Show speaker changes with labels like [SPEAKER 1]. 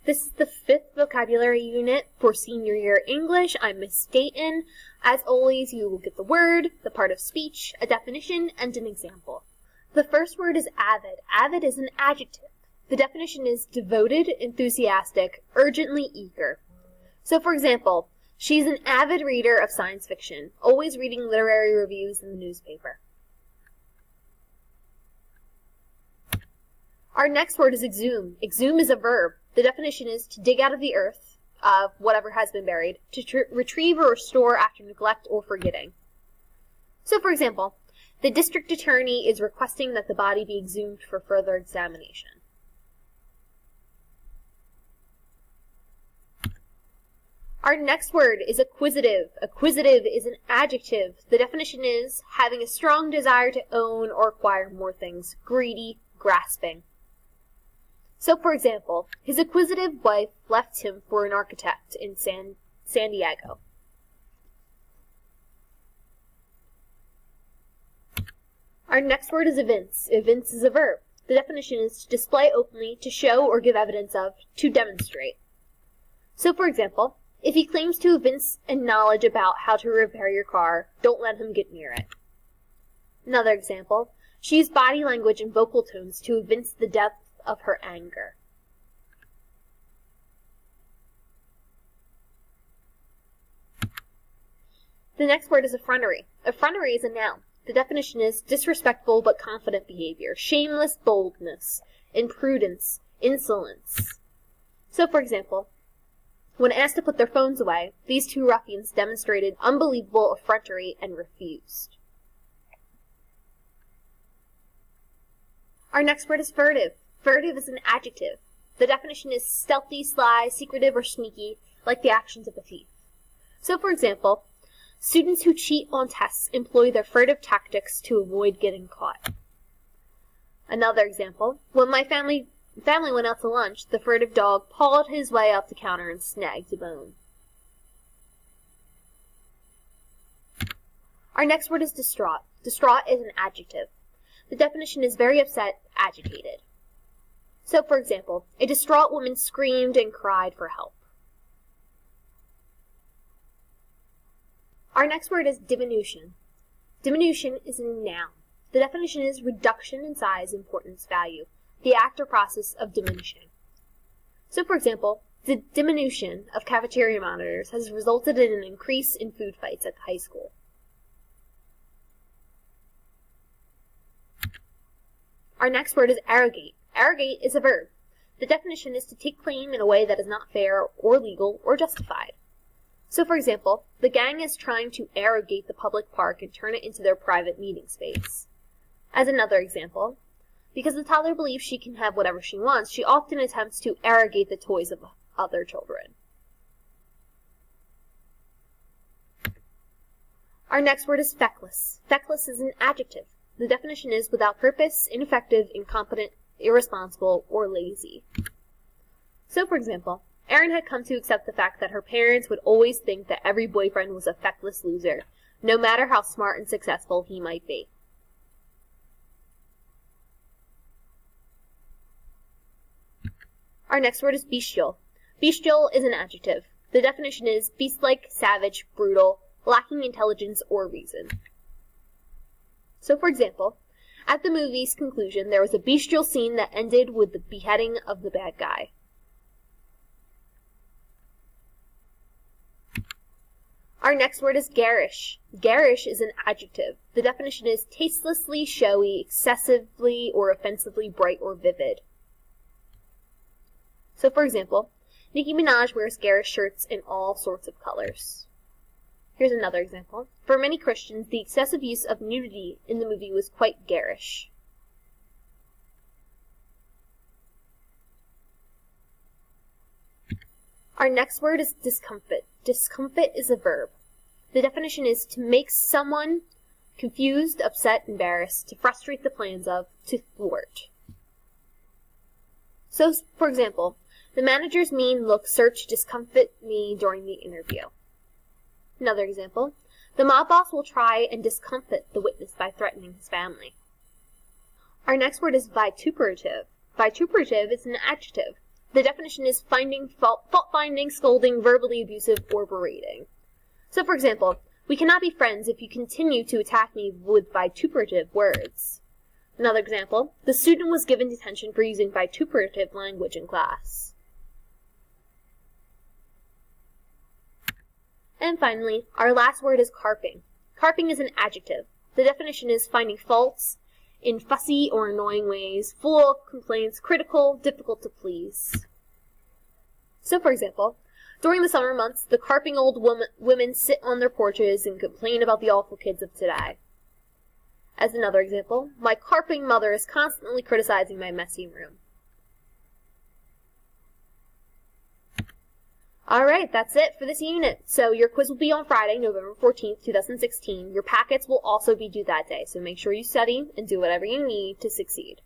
[SPEAKER 1] This is the 5th vocabulary unit for senior year English. I'm Miss Dayton. As always, you will get the word, the part of speech, a definition, and an example. The first word is avid. Avid is an adjective. The definition is devoted, enthusiastic, urgently eager. So, for example, she's an avid reader of science fiction, always reading literary reviews in the newspaper. Our next word is exhume. Exhume is a verb. The definition is to dig out of the earth, of whatever has been buried, to retrieve or restore after neglect or forgetting. So, for example, the district attorney is requesting that the body be exhumed for further examination. Our next word is acquisitive. Acquisitive is an adjective. The definition is having a strong desire to own or acquire more things, greedy, grasping. So, for example, his acquisitive wife left him for an architect in San Diego. Our next word is evince. Evince is a verb. The definition is to display openly, to show or give evidence of, to demonstrate. So, for example, if he claims to evince a knowledge about how to repair your car, don't let him get near it. Another example, she used body language and vocal tones to evince the depth of her anger. The next word is effrontery. Effrontery is a noun. The definition is disrespectful but confident behavior, shameless boldness, imprudence, insolence. So, for example, when asked to put their phones away, these two ruffians demonstrated unbelievable effrontery and refused. Our next word is furtive. Furtive is an adjective. The definition is stealthy, sly, secretive, or sneaky, like the actions of a thief. So, for example, students who cheat on tests employ their furtive tactics to avoid getting caught. Another example, when my family went out to lunch, the furtive dog pawed his way up the counter and snagged a bone. Our next word is distraught. Distraught is an adjective. The definition is very upset, agitated. So, for example, a distraught woman screamed and cried for help. Our next word is diminution. Diminution is a noun. The definition is reduction in size, importance, value, the act or process of diminishing. So, for example, the diminution of cafeteria monitors has resulted in an increase in food fights at the high school. Our next word is arrogate. Arrogate is a verb. The definition is to take claim in a way that is not fair or legal or justified. So, for example, the gang is trying to arrogate the public park and turn it into their private meeting space. As another example, because the toddler believes she can have whatever she wants, she often attempts to arrogate the toys of other children. Our next word is feckless. Feckless is an adjective. The definition is without purpose, ineffective, incompetent, irresponsible, or lazy. So, for example, Erin had come to accept the fact that her parents would always think that every boyfriend was a feckless loser, no matter how smart and successful he might be. Our next word is bestial. Bestial is an adjective. The definition is beast-like, savage, brutal, lacking intelligence or reason. So, for example, at the movie's conclusion, there was a bestial scene that ended with the beheading of the bad guy. Our next word is garish. Garish is an adjective. The definition is tastelessly showy, excessively or offensively bright or vivid. So, for example, Nicki Minaj wears garish shirts in all sorts of colors. Here's another example. For many Christians, the excessive use of nudity in the movie was quite garish. Our next word is discomfit. Discomfit is a verb. The definition is to make someone confused, upset, embarrassed, to frustrate the plans of, to thwart. So, for example, the manager's mean look served to discomfit me during the interview. Another example, the mob boss will try and discomfit the witness by threatening his family. Our next word is vituperative. Vituperative is an adjective. The definition is fault-finding, scolding, verbally abusive, or berating. So, for example, we cannot be friends if you continue to attack me with vituperative words. Another example, the student was given detention for using vituperative language in class. And finally, our last word is carping. Carping is an adjective. The definition is finding faults in fussy or annoying ways, full of complaints, critical, difficult to please. So, for example, during the summer months, the carping old women sit on their porches and complain about the awful kids of today. As another example, my carping mother is constantly criticizing my messy room. Alright, that's it for this unit. So your quiz will be on Friday, November 14th, 2016. Your packets will also be due that day, so make sure you study and do whatever you need to succeed.